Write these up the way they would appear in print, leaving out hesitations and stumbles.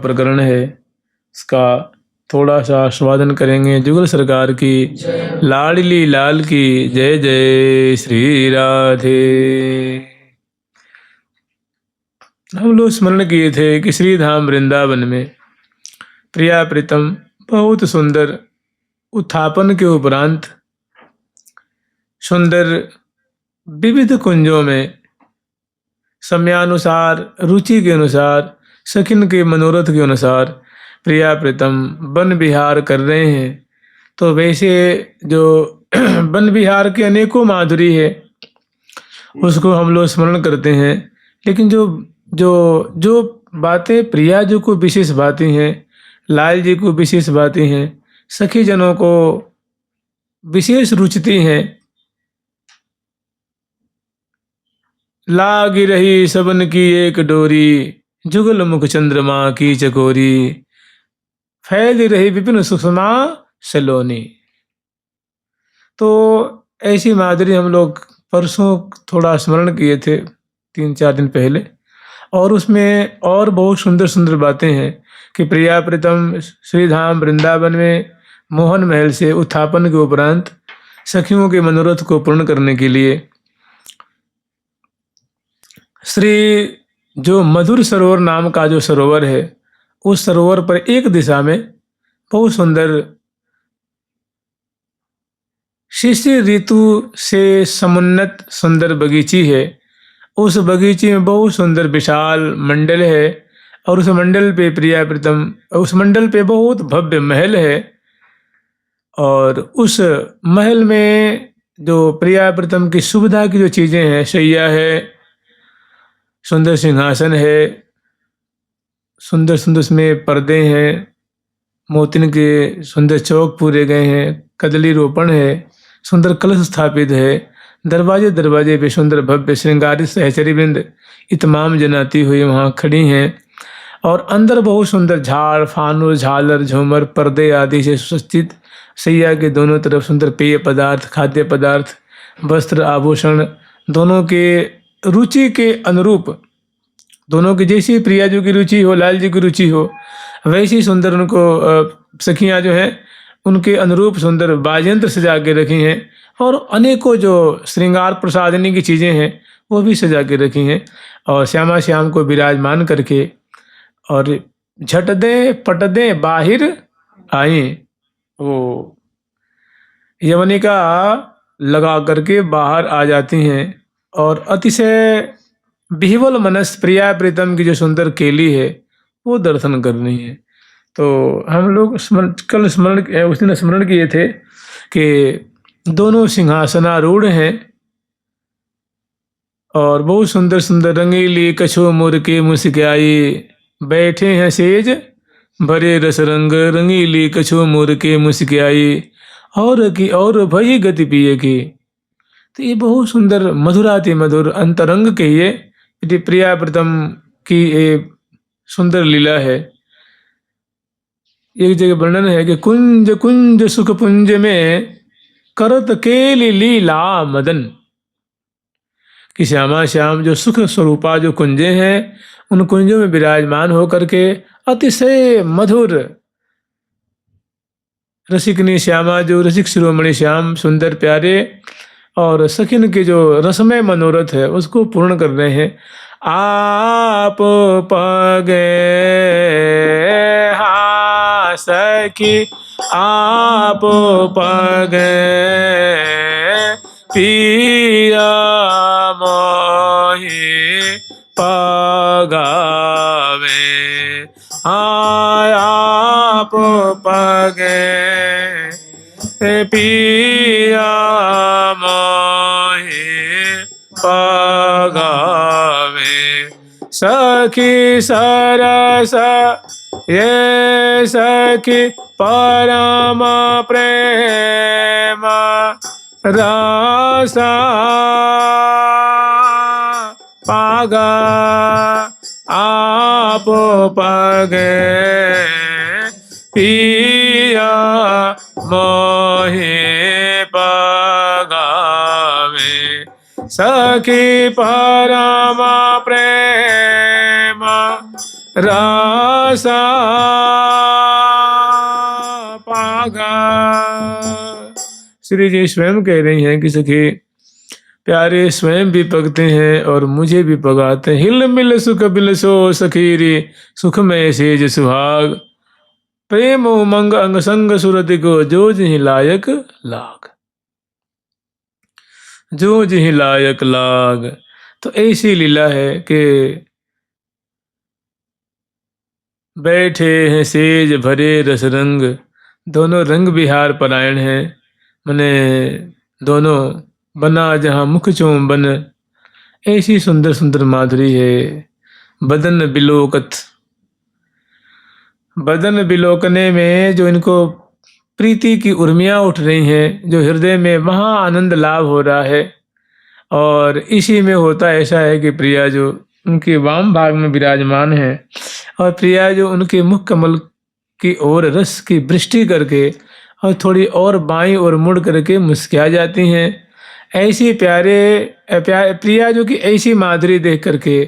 प्रकरण है, इसका थोड़ा सा आस्वादन करेंगे। जुगल सरकार की, लाडली लाल की जय जय श्री राधे। हम लोग स्मरण किए थे कि श्री धाम वृंदावन में प्रिया प्रीतम बहुत सुंदर उत्थापन के उपरांत सुंदर विविध कुंजों में समयानुसार, रुचि के अनुसार, सखिन के मनोरथ के अनुसार प्रिया प्रीतम वन विहार कर रहे हैं। तो वैसे जो वन विहार के अनेकों माधुरी है उसको हम लोग स्मरण करते हैं, लेकिन जो जो जो बातें प्रिया जी को विशेष बातें हैं, लाल जी को विशेष बातें हैं, सखी जनों को विशेष रुचती हैं, लागी रही सबन की एक डोरी, जुगल मुख चंद्रमा की चकोरी, फैल रही विपिन सुषमा सलोनी। तो ऐसी माधुरी हम लोग परसों थोड़ा स्मरण किए थे, 3-4 दिन पहले, और उसमें और बहुत सुंदर सुंदर बातें हैं कि प्रिया प्रीतम श्रीधाम वृंदावन में मोहन महल से उत्थापन के उपरांत सखियों के मनोरथ को पूर्ण करने के लिए श्री जो मधुर सरोवर नाम का जो सरोवर है, उस सरोवर पर एक दिशा में बहुत सुंदर शिशिर ऋतु से समुन्नत सुंदर बगीची है। उस बगीचे में बहुत सुंदर विशाल मंडल है और उस मंडल पे प्रिया प्रीतम, उस मंडल पे बहुत भव्य महल है और उस महल में जो प्रिया प्रीतम की सुविधा की जो चीज़ें हैं, शैया है, सुंदर सिंहासन है, सुंदर सुंदर उसमें पर्दे हैं, मोतिन के सुंदर चौक पूरे गए हैं, कदली रोपण है, सुंदर कलश स्थापित है, दरवाजे दरवाजे पे सुंदर भव्य श्रृंगारित सहचरी वृंद इतमाम जनाती हुई वहाँ खड़ी हैं और अंदर बहुत सुंदर झाड़, फानूस, झालर, झूमर, पर्दे आदि से सुसज्जित सैया के दोनों तरफ सुंदर पेय पदार्थ, खाद्य पदार्थ, वस्त्र, आभूषण, दोनों के रुचि के अनुरूप, दोनों की जैसी प्रिया जी की रुचि हो, लाल जी की रुचि हो, वैसी सुंदर उनको सखियाँ जो हैं उनके अनुरूप सुंदर वाद्ययंत्र सजा के रखी हैं और अनेकों जो श्रृंगार प्रसादनी की चीज़ें हैं वो भी सजा के रखी हैं और श्यामा श्याम को विराजमान करके और झट दे पट दे बाहिर आए, वो यवनिका लगा करके बाहर आ जाती हैं और अतिशय विह्वल मनस प्रिया प्रीतम की जो सुंदर केली है वो दर्शन करनी है। तो हम लोग कल उस दिन स्मरण किए थे कि दोनों सिंहासनारूढ़ हैं और बहुत सुंदर सुंदर रंगीली कछो मोर के मुस्काई, बैठे हैं सेज भरे रस रंग, रंगीली कछो मोर के मुस्काई, और की और भई गति पिए की। तो ये बहुत सुंदर मधुराति मधुर अंतरंग के ये प्रिया प्रीतम की ये सुंदर लीला है। एक जगह वर्णन है कि कुंज कुंज सुख पुंज में करत केली लीला मदन, कि श्यामा श्याम जो सुख स्वरूपा जो कुंजे हैं उन कुंजों में विराजमान होकर के अतिशय मधुर रसिकनी श्यामा, जो रसिक शिरोमणि श्याम सुंदर प्यारे और सखिन के जो रसमय मनोरथ है उसको पूर्ण कर रहे हैं। आप पगे हा सखी आप पगे पिया मोहि पगावे, आप पगे पिया मोहि पगावे, सखी सरस ये सखी परम प्रेम रसा पागा, आप पगे पिया मोहि पगावे, सखी परम प्रेम रासा पागा। श्री जी स्वयं कह रही हैं कि सखी प्यारे स्वयं भी पगते हैं और मुझे भी पगाते हैं। हिल मिल सुख बिलसो सखीरी सुख में सेज सुहाग, प्रेम उमंग अंग संग सुरति को जो जिहि लायक लाग, जो जिहि लायक लाग। तो ऐसी लीला है कि बैठे हैं सेज भरे रस रंग, दोनों रंग विहार परायण हैं। मने दोनों बना जहाँ मुख चुंबन, ऐसी सुंदर सुंदर माधुरी है। बदन बिलोकत, बदन बिलोकने में जो इनको प्रीति की उर्मियाँ उठ रही हैं, जो हृदय में वहाँ आनंद लाभ हो रहा है। और इसी में होता ऐसा है कि प्रिया जो उनके वाम भाग में विराजमान है और प्रिया जो उनके मुख कमल की ओर रस की वृष्टि करके और थोड़ी और बाईं ओर मुड़ करके मुस्कुरा जाती हैं। ऐसी प्रिया जो कि ऐसी माधुरी देख करके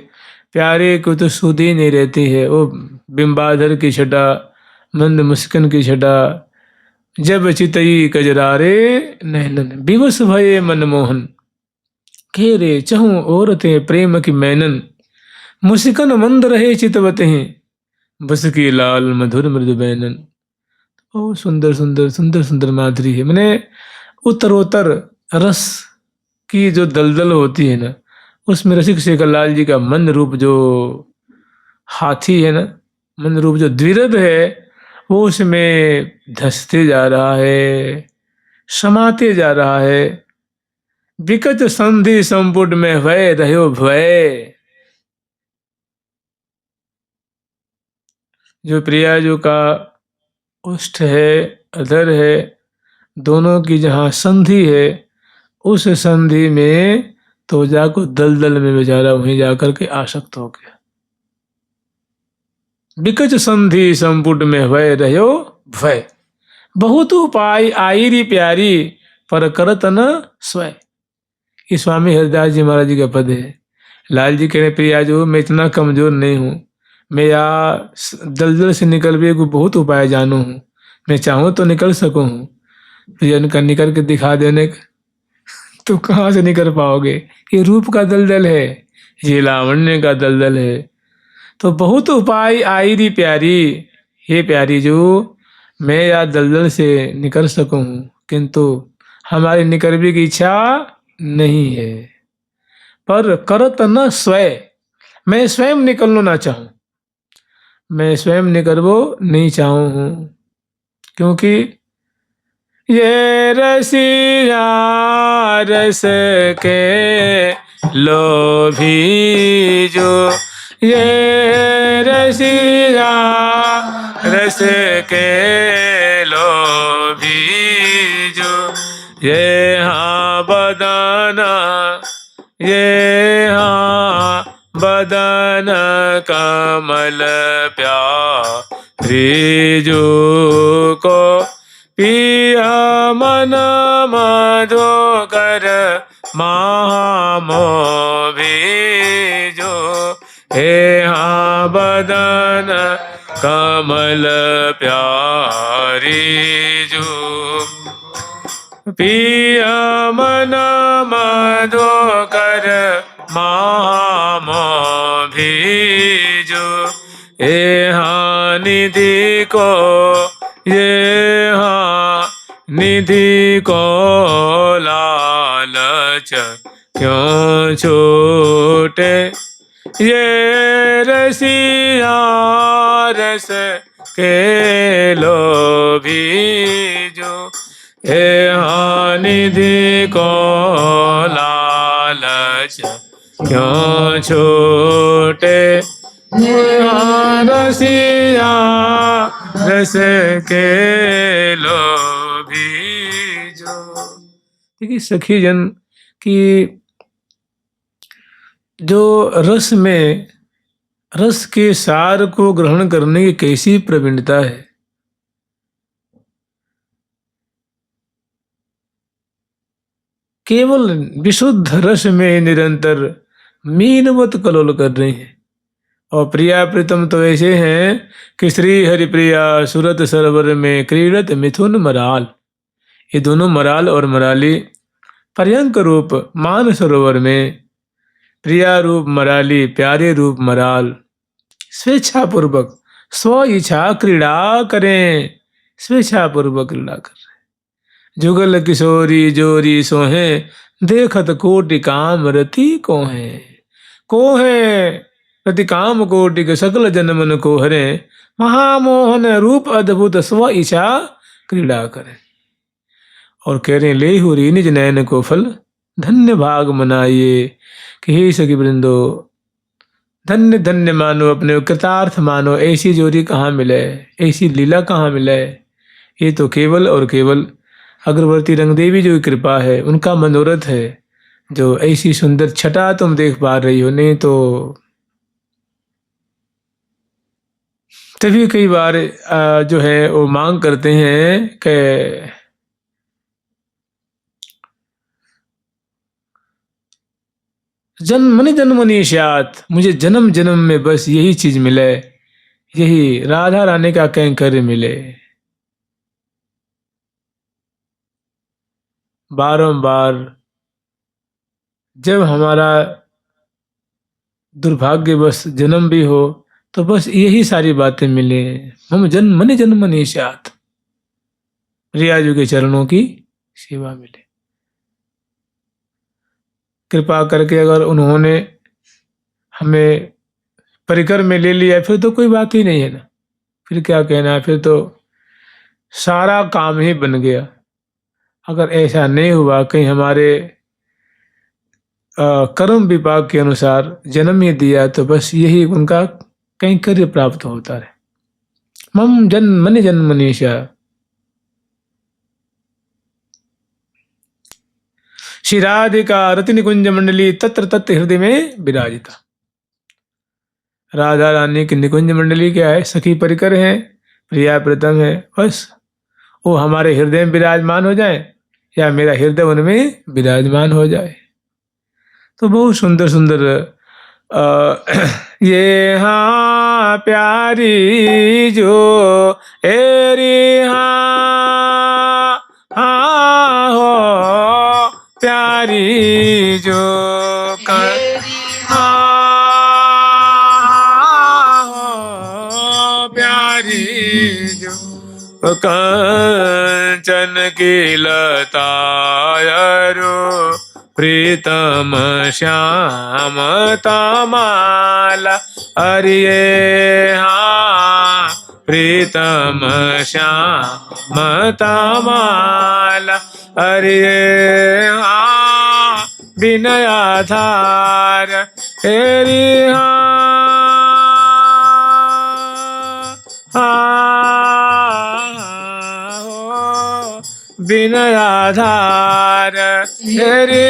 प्यारे को तो सुध ही नहीं रहती है। वो बिंबाधर की छटा, मंद मुस्किन की छटा, जब चितई कजरारे नैनन, विवश भये मनमोहन, घेरे चहु औरते प्रेम की मैनन, मुस्कन मंद रहे चितवते हैं, बस की लाल मधुर मृदु बैनन। ओ सुंदर सुंदर सुंदर सुंदर माधुरी है। मैंने उत्तरोत्तर रस की जो दलदल होती है ना, उसमें रसिक शेखर लाल जी का मन रूप जो हाथी है ना, मन रूप जो द्विरथ है, वो उसमें धंसते जा रहा है, समाते जा रहा है। विकट संधि संपुट में भय रहो भय, जो प्रिया जो का उष्ठ है, अधर है, दोनों की जहाँ संधि है, उस संधि में तो जाको दलदल में बेचारा वहीं जाकर के आसक्त हो गया। विकट संधि संपुट में भय रहो भय, बहुत उपाय आईरी प्यारी पर करत न स्वय। ये स्वामी हरिदास जी महाराज जी का पद है। लाल जी कह रहे प्रिया जो मैं इतना कमजोर नहीं हूँ, मैं यहाँ दलदल से निकल भी को बहुत उपाय जानू हूँ, मैं चाहूँ तो निकल सकूँ हूँ। प्रिया उनका निकल के दिखा देने का तो कहाँ से निकल पाओगे, ये रूप का दलदल है, ये लावण्य का दलदल है। तो बहुत उपाय आईरी प्यारी, हे प्यारी जो मैं या दलदल से निकल सकूं, किंतु हमारी निकलने की इच्छा नहीं है। पर करत न स्वय, मैं स्वयं निकलना ना चाहूं, मैं स्वयं निकलबो नहीं चाहूं हूं, क्योंकि ये रसिया रस के लोभी जो, ये रसिया रस के लोभी जो, ये हाँ बदना, ये हाँ बदन कमल प्यारी जो को पिया मन मधो कर महामोभी जो, हे हाँ बदन कमल प्यारी जो, पिया मन मधो कर महामोभी जो, हे हाँ निधि को, ये हाँ निधि को लालच क्यों छूटे, ये रसिया रस के लोभी जो, हे हाँ निधि को लालच क्यों छूटे, रसिया रस के लोभी जो। देखिए सखी जन की जो रस में रस के सार को ग्रहण करने की कैसी प्रवीणता है। केवल विशुद्ध रस में निरंतर मीनवत कलोल कर रही हैं और प्रिया प्रीतम तो ऐसे हैं कि श्री हरि प्रिया सुरत सरोवर में क्रीड़त मिथुन मराल। ये दोनों मराल और मराली पर्यंक रूप मान सरोवर में, प्रिया रूप मराली, प्यारे रूप मराल, स्वेच्छा पूर्वक स्व इच्छा क्रीड़ा करें, स्वेच्छा पूर्वक क्रीड़ा कर रहे। जुगल किशोरी जोरी सोहे, देखत कोटि काम रति को है रति काम कोटि के सकल जनमन को हरे, महामोहन रूप अद्भुत स्व इच्छा क्रीड़ा करें। और कह रहे ले हो री निज नयन को फल, धन्य भाग मनाइए कि हे सखी वृंदो, धन्य धन्य मानो, अपने कृतार्थ मानो। ऐसी जोड़ी कहाँ मिले, ऐसी लीला कहाँ मिले। ये तो केवल और केवल अग्रवर्ती रंगदेवी जो कृपा है, उनका मनोरथ है, जो ऐसी सुंदर छटा तुम देख पा रही हो। नहीं तो तभी कई बार जो है वो मांग करते हैं कि जन्मनि जन्मनि स्यात्, मुझे जन्म जन्म में बस यही चीज मिले, यही राधा रानी का कैंकर मिले। बारंबार जब हमारा दुर्भाग्यवश जन्म भी हो तो बस यही सारी बातें मिले, हम जन्मनि जन्मनि स्यात्, प्रियाजू के चरणों की सेवा मिले। कृपा करके अगर उन्होंने हमें परिकर में ले लिया फिर तो कोई बात ही नहीं है ना, फिर क्या कहना है, फिर तो सारा काम ही बन गया। अगर ऐसा नहीं हुआ, कहीं हमारे कर्म विपाक के अनुसार जन्म ही दिया, तो बस यही उनका कैंकर्य प्राप्त होता है। मम जन्मनि जन्मनि स्यात्। श्री राधिका रति निकुंज मंडली तत्र तत्र हृदय में विराजिता। राधा रानी की निकुंज मंडली क्या है, सखी परिकर है, प्रिया प्रीतम है, बस वो हमारे हृदय में विराजमान हो जाए या मेरा हृदय उनमें विराजमान हो जाए। तो बहुत सुंदर सुंदर ये हाँ प्यारी जो एरी हाँ हाँ हो प्यारी जो हाँ हो प्यारी जो कंचन की लतायरो प्रीतम श्याम तमाला, अरिये हाँ प्रीतम श्याम तमाला, अरिये हाँ विनयाधार हेरी विनयाधार हेरी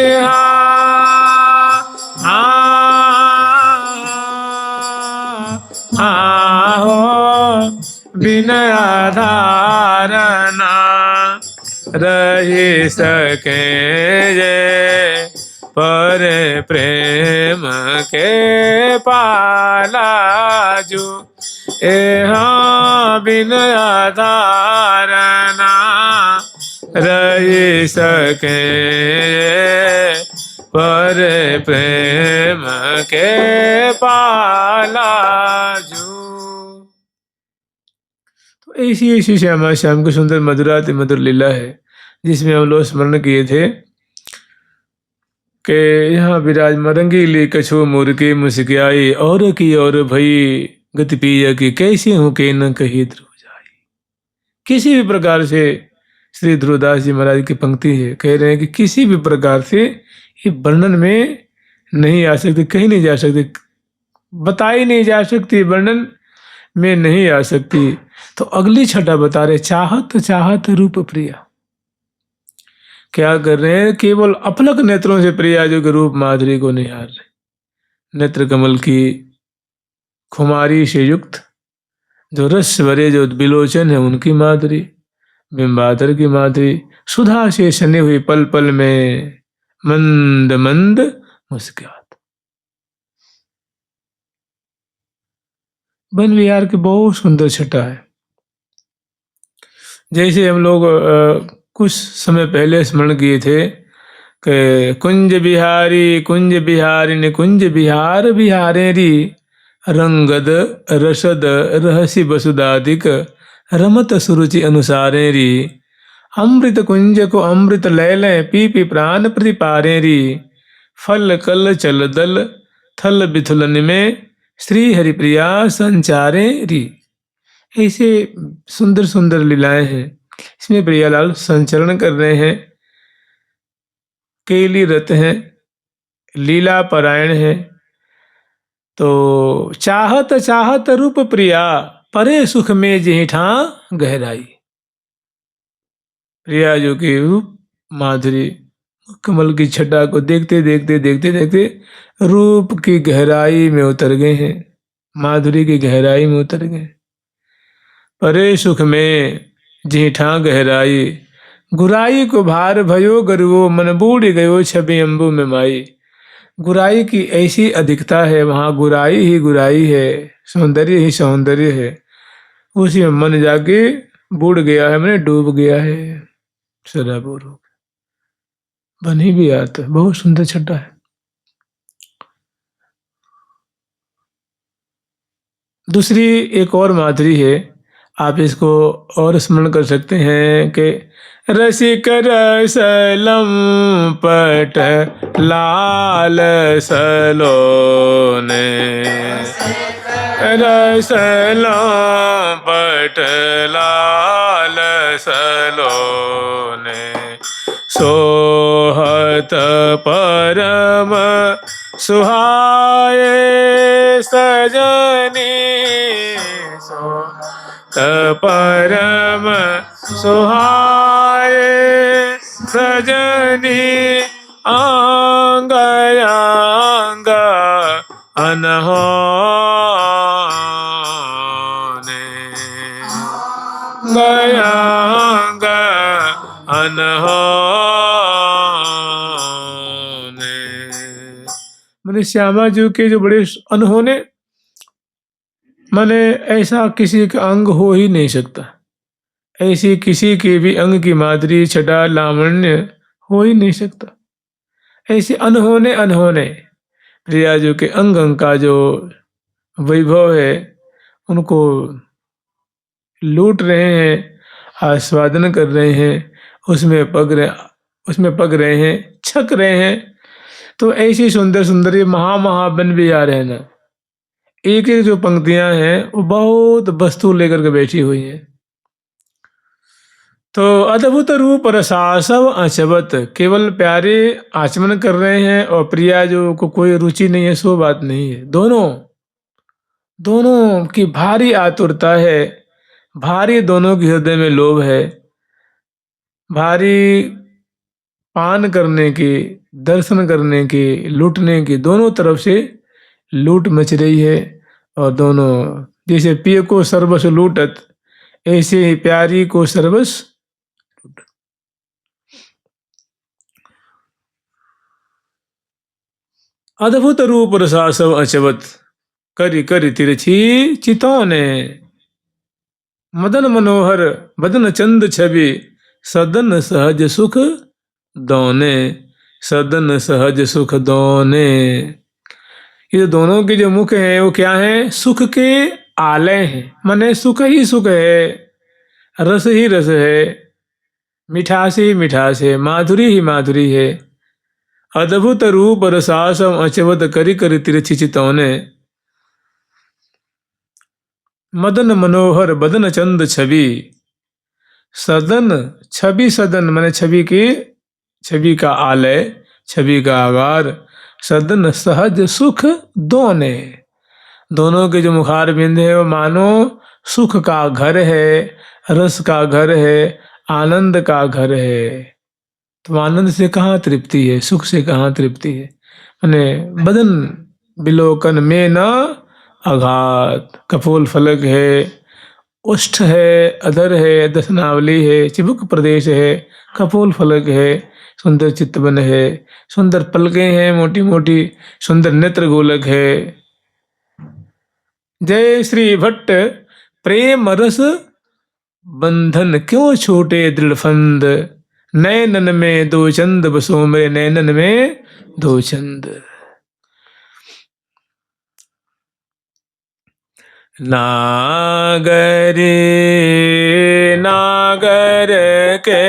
हो विनयाधार ना रही सके ये पर प्रेम के पाला जो, हाँ विनयाधार ना रही सके पर प्रेम के पाला जो। तो ऐसी ऐसी श्यामा श्याम की सुंदर मधुराति मधुर लीला है, जिसमें हम लोग स्मरण किए थे कि यहाँ विराजमान रंगीली कछो मोर के मुस्कियाई, और की और भई गति पिया की कैसे हूँ के न कही ध्रुव जाई। किसी भी प्रकार से श्री ध्रुवदास जी महाराज की पंक्ति है, कह रहे हैं कि किसी भी प्रकार से ये वर्णन में नहीं आ सकती, कहीं नहीं जा सकती, बताई नहीं जा सकती, वर्णन में नहीं आ सकती। तो अगली छटा बता रहे, चाहत चाहत रूप प्रिया। क्या कर रहे हैं, केवल अपलक नेत्रों से प्रिया जो के रूप माधुरी को निहार रहे। नेत्र कमल की खुमारी से युक्त जो रस भरे जो बिलोचन है उनकी माधुरी, बिंबाधर की माधुरी, सुधा से सनी हुई पल पल में मंद मंद मुस्कुरात। वन विहार की बहुत सुंदर छटा है। जैसे हम लोग कुछ समय पहले स्मरण किए थे कि कुंज बिहारी निकुंज बिहार बिहारे री रंगद रसद रहसी वसुदादिक रमत सुरुचि अनुसारे री अमृत कुंज को अमृत लय लय पी पी प्राण प्रतिपारे री फल कल चल दल थल बिथुलन में श्री हरिप्रिया संचारे री। ऐसे सुंदर सुंदर लीलाएं हैं। इसमें प्रियालाल संचरण कर रहे हैं, केली रत हैं, लीला परायण है। तो चाहत चाहत रूप प्रिया परे सुख में जेठा गहराई। प्रिया जो कि रूप माधुरी कमल की छटा को देखते देखते देखते देखते रूप की गहराई में उतर गए हैं, माधुरी की गहराई में उतर गए। परे सुख में जेठा गहराई गुराई को भार भयो गरुओ मन बूढ़ गयो छवि अम्बु में माई। गुराई की ऐसी अधिकता है, वहाँ गुराई ही गुराई है, सौंदर्य ही सौंदर्य है। उसी में मन जाके बूढ़ गया है, मैंने डूब गया है, सराबोर हो बनी भी आता है। बहुत सुंदर छटा है। दूसरी एक और माधुरी है, आप इसको और स्मरण कर सकते हैं कि रसिक रसलम पट लाल सलोने रसलम पट लाल सलोने सोहत परम सुहाए सजनी सोहत परम सुहाए सजनी आंग आंग अनहोने गयांग अनहोने। मैंने श्यामा जी के जो बड़े अनहोने, माने ऐसा किसी का अंग हो ही नहीं सकता, ऐसी किसी के भी अंग की माधुरी छटा लावण्य हो ही नहीं सकता। ऐसे अनहोने अनहोने प्रिया जो के अंग अंग का जो वैभव है उनको लूट रहे हैं, आस्वादन कर रहे हैं, उसमें पग रहे हैं, छक रहे हैं। तो ऐसी सुंदर सुंदर ये महामहाबन भी आ रहे हैं ना, एक एक जो पंक्तियां हैं वो बहुत वस्तु लेकर के बैठी हुई हैं। तो अद्भुत रूप रसासव अचवत, केवल प्यारे आचमन कर रहे हैं और प्रिया जो को कोई रुचि नहीं है, सो बात नहीं है। दोनों की भारी आतुरता है, भारी दोनों के हृदय में लोभ है, भारी पान करने की, दर्शन करने की, लूटने की, दोनों तरफ से लूट मच रही है। और दोनों जैसे पिय को सर्वस्व लूटत, ऐसे ही प्यारी को सर्वस्व अद्भुत रूप रसासव अचवत करि करि तिरछी चितौने मदन मनोहर बदन चंद छवि सदन सहज सुख दौने सदन सहज सुख दौने। ये दोनों के जो मुख हैं वो क्या है? सुख के आलय हैं, माने सुख ही सुख है, रस ही रस है, मिठास ही मिठास है, माधुरी ही माधुरी है। अद्भुत रूप रसासम अचवत करि करि तिरछी चितौने मदन मनोहर बदन चंद छवि सदन छवि सदन माने छवि का आलय, छवि का आगार, सदन सहज सुख दोने। दोनों के जो मुखार बिंद है वो मानो सुख का घर है, रस का घर है, आनंद का घर है। तो आनंद से कहाँ तृप्ति है, सुख से कहाँ तृप्ति है। माने बदन बिलोकन में न आघात, कपोल फलक है, उष्ठ है, अधर है, दसनावली है, चिबुक प्रदेश है, कपोल फलक है, सुंदर चित्तवन है, सुंदर पलकें हैं मोटी मोटी, सुंदर नेत्र गोलक है, जय श्री भट्ट प्रेम रस बंधन क्यों छूटे दृढ़ फंद, नैनन में दो चंद बसो मेरे नैनन में दो चंद। नागरे नागर के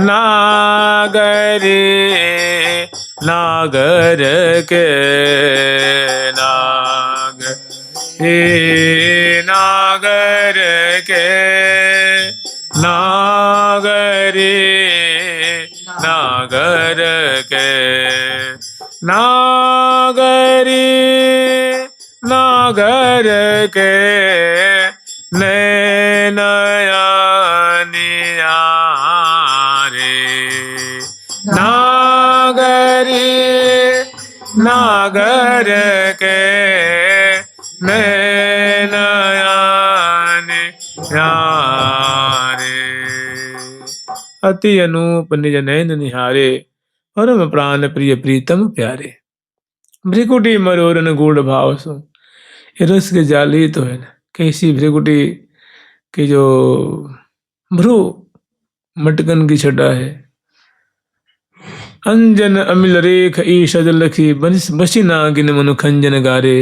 नागरे नागर के नाग हे नागर के नागरे नागर के नागरी नागर के नैनयानिया रे नागरी नागर के नैनयानिया रे। अति अनूप निज नैन निहारे, परम प्राण प्रिय प्रीतम प्यारे। भ्रिकुटी मरोरन गूढ़ भाव सो, ये रस के जाल ही तो है ना। कैसी भ्रिकुटी की जो भ्रू मटकन की छटा है। अंजन अमिल रेख ईशद लखी बसी नागिन मनु खंजन गारे,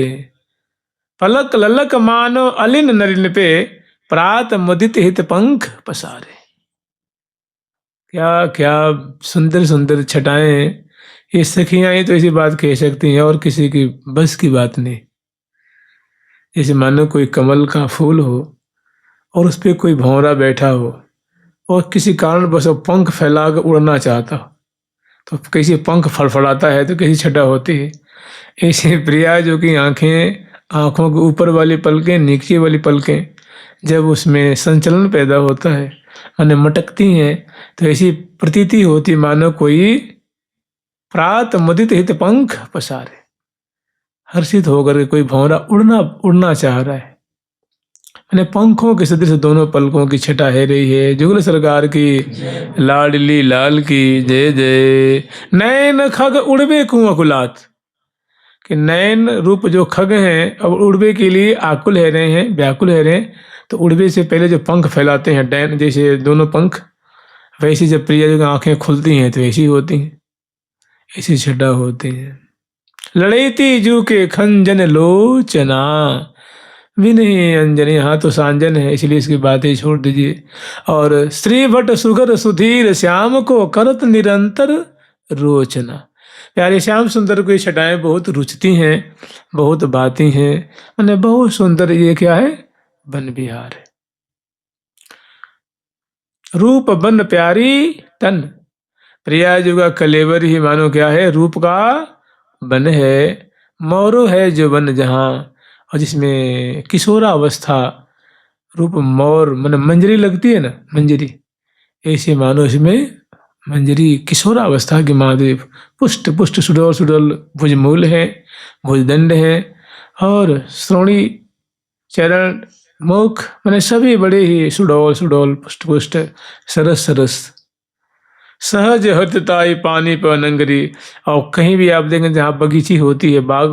पलक ललक मानो अलिन नरिन पे, प्रात मुदित हित पंख पसारे। क्या क्या सुंदर सुंदर छटाएं, ये सखियां ही तो ऐसी बात कह सकती हैं, और किसी की बस की बात नहीं। जैसे मानो कोई कमल का फूल हो और उस पर कोई भंवरा बैठा हो और किसी कारण बस वो पंख फैला कर उड़ना चाहता हो, तो कैसे पंख फड़फड़ाता है तो कैसी छटा होती है। ऐसे प्रिया जो कि आंखें, आंखों के ऊपर वाली पलकें, नीचे वाली पलकें, जब उसमें संचलन पैदा होता है, माने मटकती हैं, तो ऐसी प्रतीति होती मानो कोई प्रात मुदित हित पंख पसारे, हर्षित होकर के कोई भंवरा उड़ना चाह रहा है। मैंने पंखों के सदृश दोनों पलकों की छटा है रही है। जुगल सरकार की लाडली लाल की जय जय। नैन खग उड़बे कुआकुलात, कि नैन रूप जो खग हैं अब उड़बे के लिए आकुल है रहे हैं, व्याकुल है रहे हैं। तो उड़बे से पहले जो पंख फैलाते हैं डैन जैसे दोनों पंख, वैसे जब प्रिया जो आंखें खुलती हैं तो ऐसी होती हैं, ऐसी छटा होती हैं। लड़ैती जू के खंजन लोचना, भी नहीं अंजन, यहाँ तो सांजन है इसलिए इसकी बातें छोड़ दीजिए। और श्री भट्ट सुगर सुधीर श्याम को करत निरंतर रोचना, प्यारे श्याम सुंदर को ये छटाएं बहुत रुचती हैं, बहुत बाती हैं, मैंने बहुत सुंदर। ये क्या है? वन विहार है। रूप बन प्यारी तन, प्रिया जी का कलेवर ही मानो क्या है? रूप का बन है। मोरो है जो बन जहाँ, और जिसमें किशोरावस्था रूप मोर मन मंजरी लगती है ना, मंजरी, ऐसे मानो इसमें मंजरी किशोरावस्था की महादेव। पुष्ट पुष्ट सुडोल सुडोल भुजमूल है, भुजदंड है, और श्रोणी चरण मुख मैंने सभी बड़े ही सुडोल सुडोल पुष्ट पुष्ट सरस सरस। सहज हृदयताई पानी पर नंगरी, और कहीं भी आप देखें जहाँ बगीची होती है, बाग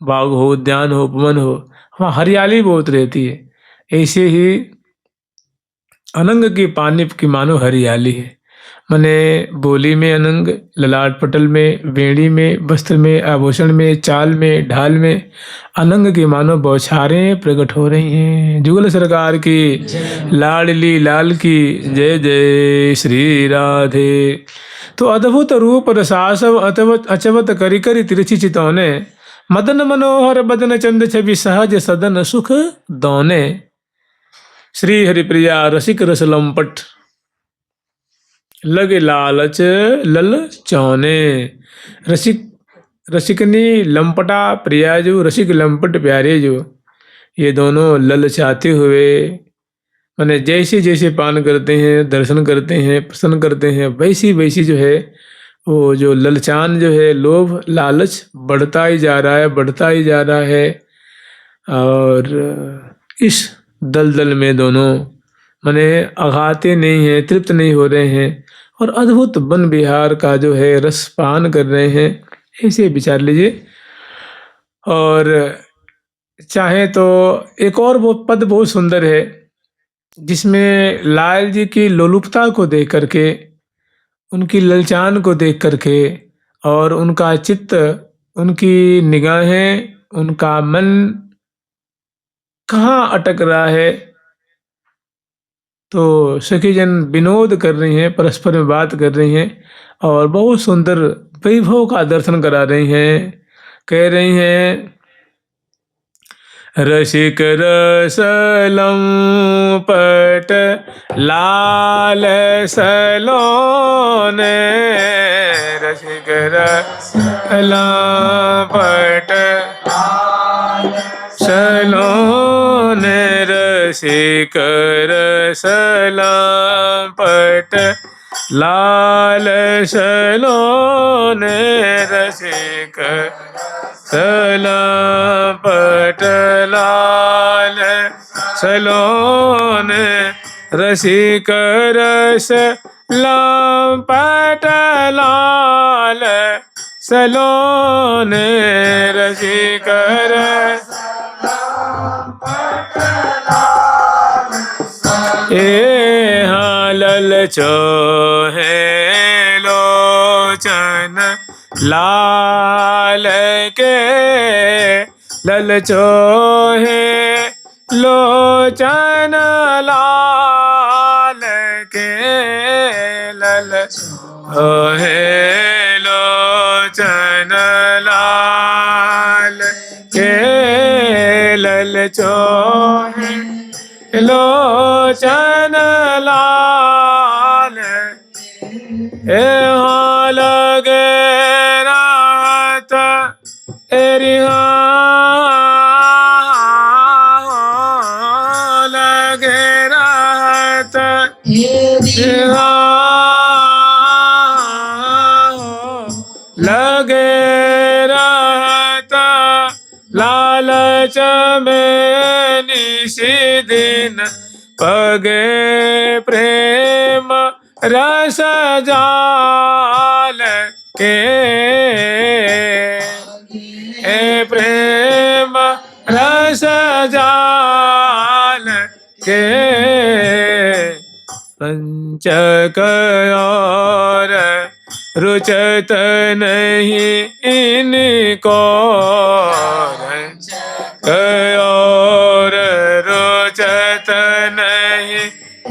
बाग हो, उद्यान हो, उपवन हो, वहाँ हरियाली बहुत रहती है। ऐसे ही अनंग की पानी की मानो हरियाली है। मने बोली में अनंग, ललाट पटल में, बेड़ी में, वस्त्र में, आभूषण में, चाल में, ढाल में अनंग की मानो बौछारें प्रकट हो रही हैं। जुगल सरकार की लाडली लाल की जय जय श्री राधे। तो अद्भुत रूप रसासव अतवत अचवत करी करी तिरछी चितौने, मदन मनोहर बदन चंद छवि सहज सदन सुख दौने। श्री हरिप्रिया रसिक रस लंपट, लगे लालच लल चौने। रसिक रसिकनी लंपटा प्रिया जो, रसिक लंपट प्यारे जो, ये दोनों ललचाते हुए माने जैसे जैसे पान करते हैं, दर्शन करते हैं, प्रसन्न करते हैं, वैसी वैसी जो है वो जो ललचान जो है, लोभ लालच बढ़ता ही जा रहा है, बढ़ता ही जा रहा है। और इस दलदल में दोनों माने अघाते नहीं हैं, तृप्त नहीं हो रहे हैं, और अद्भुत वन विहार का जो है रस पान कर रहे हैं, ऐसे विचार लीजिए। और चाहे तो एक और वो पद बहुत सुंदर है, जिसमें लाल जी की लोलुपता को देख करके, उनकी ललचान को देख करके और उनका चित्त, उनकी निगाहें, उनका मन कहाँ अटक रहा है, तो सखी जन विनोद कर रही हैं, परस्पर में बात कर रही हैं और बहुत सुंदर वैभव का दर्शन करा रही हैं। कह रही हैं, रसिक रसलम पट लाल सलोने, रसिक रसलम पट सलोने, रसिक रसलम पट लाल सलोने, रसिक सलम पट लाल सलोने, रसिक रस लंपट लाल सलोने, रसिक रस ए हाँ ललचो है लोचन लाल के, ललचो है लोचन लाल के, ललचो है लोचन लाल के, ललचो है लोचन लाल, ए हाँ लगे रात एरी लगे रात लगे रात लालच में निशी दिन, पगे प्रेम रस जाल के, ए प्रेम रस जाल के, पंचक और रुचत नहीं इनको, और रुचत नहीं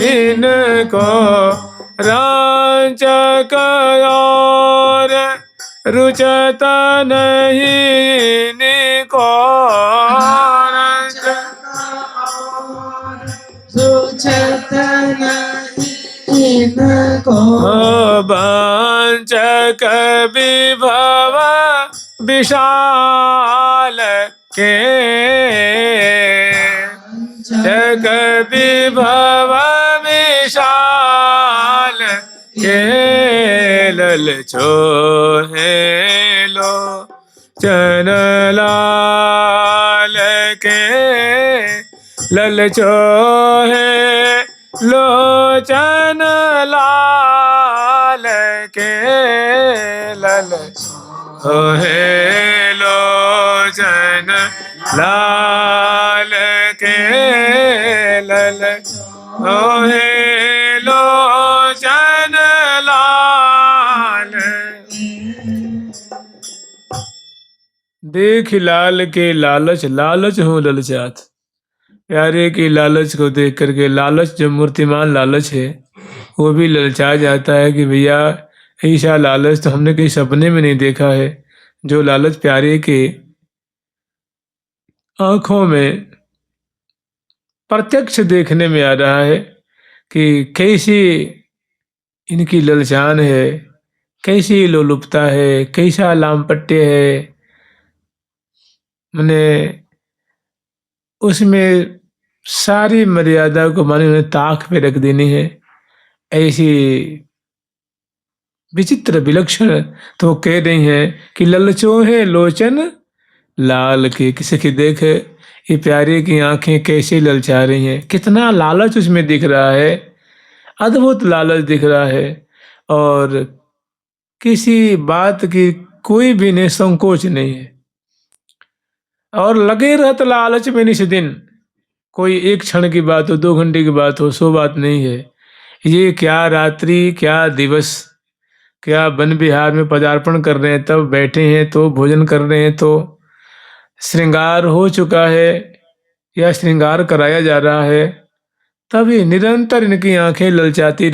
इनको, रांचक और रुचत नहीं इनको, रुचत नहीं इनको, वांचक विभव विशाल के, जग विभव विशाल के, ललचो है लो चन लाल के, ललचो है लोचन लाल के, ललचो है लोचन लाल के, ललचो है लोचन लाल। देख लाल के लालच, लालच हूँ ललचात, प्यारे की लालच को देख करके, लालच जो मूर्तिमान लालच है वो भी ललचा जाता है कि भैया ऐसा लालच तो हमने कहीं सपने में नहीं देखा है। जो लालच प्यारे के आंखों में प्रत्यक्ष देखने में आ रहा है कि कैसी इनकी ललचान है, कैसी लोलुपता है, कैसा लामपट्य है, मैंने उसमें सारी मर्यादा को माने उन्हें ताक पे रख देनी है। ऐसी विचित्र विलक्षण तो कह रही हैं कि ललचो है लोचन लाल के, किसी की देख ये प्यारे की आंखें कैसे ललचा रही हैं, कितना लालच उसमें दिख रहा है, अद्भुत लालच दिख रहा है, और किसी बात की कोई भी निसंकोच नहीं है। और लगे रहत लालच में निस दिन। कोई एक क्षण की बात हो, 2 घंटे की बात हो, सो बात नहीं है। ये क्या रात्रि, क्या दिवस, क्या वन विहार में पदार्पण कर रहे हैं, तब बैठे हैं तो भोजन कर रहे हैं, तो श्रृंगार हो चुका है या श्रृंगार कराया जा रहा है, तब ये निरंतर इनकी आंखें ललचाती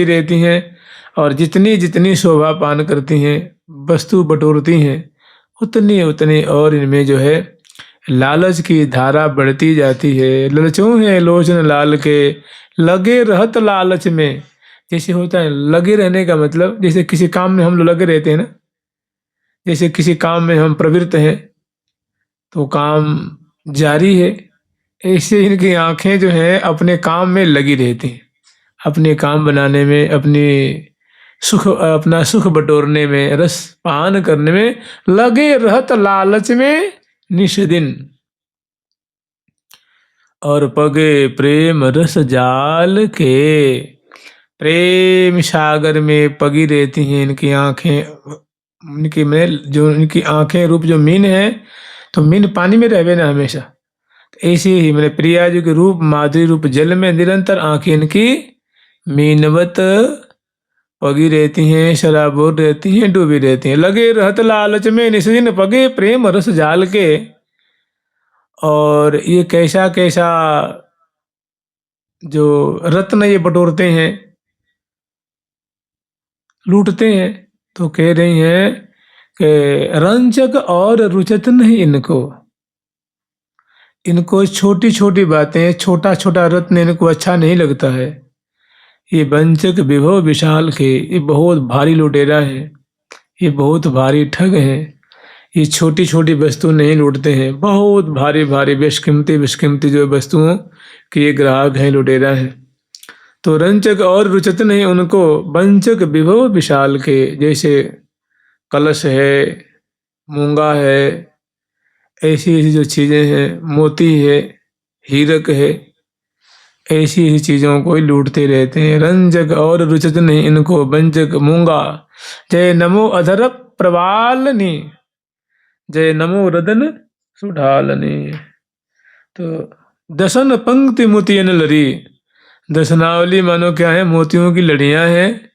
रहती हैं और जितनी जितनी शोभा पान करती हैं, वस्तु बटोरती हैं, उतनी उतनी और इनमें जो है लालच की धारा बढ़ती जाती है। ललचों है लोचन लाल के, लगे रहत लालच में। जैसे होता है लगे रहने का मतलब, जैसे किसी काम में हम लोग लगे रहते हैं ना, जैसे किसी काम में हम प्रवृत्त हैं तो काम जारी है, ऐसे इनकी आंखें जो हैं अपने काम में लगी रहती हैं, अपने काम बनाने में, अपना सुख बटोरने में, रस पान करने में लगे रहत लालच में निश दिन। और पगे प्रेम रस जाल के, प्रेम सागर में पगी रहती हैं इनकी आंखें। इनकी में जो इनकी आंखें रूप जो मीन है, तो मीन पानी में रहवे ना हमेशा, तो ऐसे ही मेरे प्रिया जी के रूप माधुरी रूप जल में निरंतर आंखें इनकी मीनवत पगी रहती हैं, शराबोर रहती हैं, डूबी रहती हैं। लगे रहत लालच में निस दिन, पगे प्रेम रस जाल के। और ये कैसा कैसा जो रत्न ये बटोरते हैं, लूटते हैं, तो कह रही हैं कि रंजक और रुचत नहीं इनको। इनको छोटी छोटी बातें, छोटा छोटा रत्न इनको अच्छा नहीं लगता है। ये वंचक विभव विशाल के, ये बहुत भारी लुटेरा है, ये बहुत भारी ठग है। ये छोटी छोटी वस्तु नहीं लूटते हैं, बहुत भारी भारी बेशकीमती जो वस्तुओं के ये ग्राहक है, लुटेरा है। तो रंचक और रुचत नहीं उनको, वंचक विभव विशाल के। जैसे कलश है, मूंगा है, ऐसी ऐसी जो चीजें हैं, मोती है, हीरक है, ऐसी ऐसी चीजों को ही लूटते रहते हैं। रंजक और रुचत नहीं इनको, वंचक मूंगा। जय नमो अधर प्रवालनी, जय नमो रदन सुढालनी। तो दसन पंक्ति मोतियन लरी, दशनावली मानो क्या है, मोतियों की लड़ियां हैं,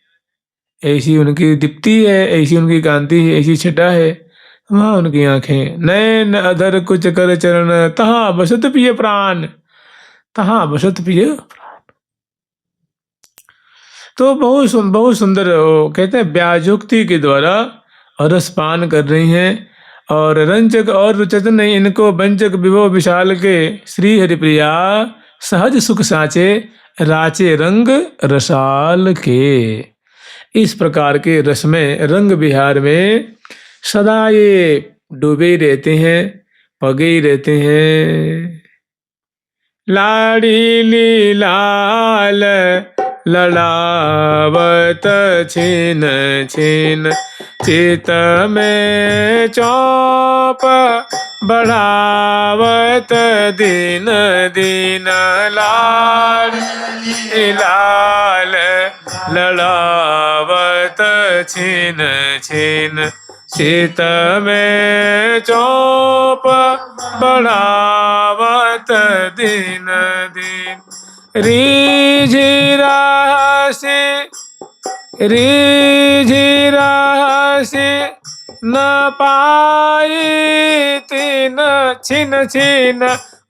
ऐसी उनकी दीप्ति है, ऐसी उनकी कांति है, ऐसी छटा है वहाँ उनकी आंखें। नयन अधर कुछ कर चरण, तहाँ बसत पिय प्राण, तहाँ बसत पिय प्राण। तो बहुत सुंदर वो कहते हैं ब्याजोक्ति के द्वारा रसपान कर रही हैं। और रंजक और रुचत नहीं इनको, वंचक विभव विशाल के, श्री हरिप्रिया सहज सुख साचे, राचे रंग रसाल के। इस प्रकार के रस में, रंग विहार में सदा ये डूबे रहते हैं, पगे रहते हैं। लाड़ी लाल ललावत छिन छिन, चित में चौप बढ़ावत दिन दिन। लाड़ी लाल ललावत छिन छिन, चित में चौप बढ़ावत दिन दिन। रीझिरा से न पाई तीन, छिन छिन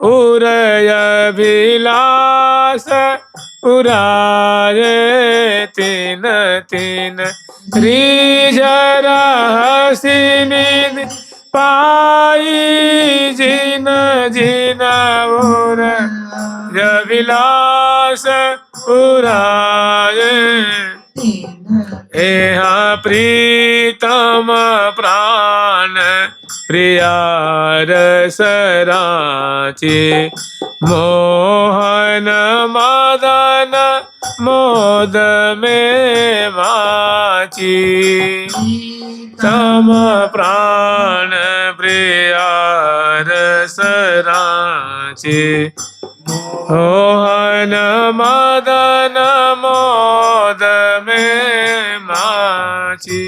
उरय विलास उराये तीन तीन। रीझरा सिमिन पाई जिन जिन उरय विलास उराये। यहाँ प्रीतम प्राण प्रिया रस राचे, मोहन मदन मोद में माची। तम प्राण प्रिया रस राचे, मोहन मदन मोद में माची।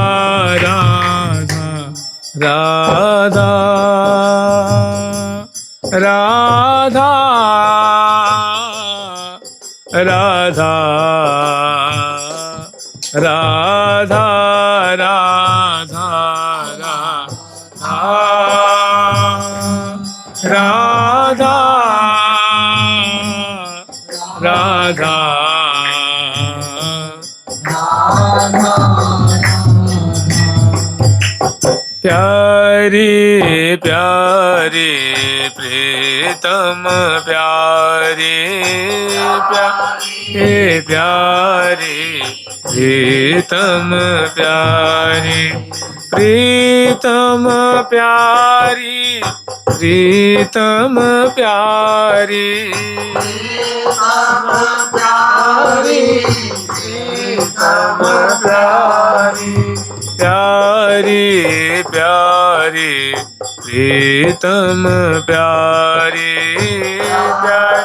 राधा राधा राधा राधा प्यारे प्यारे प्रीतम प्यारे प्यारे प्यारे प्रीतम प्यारे प्रीतम प्यारी प्रीतम प्यारी प्रीतम प्यारी प्यारी प्यारी प्रीतम प्यारी प्यारी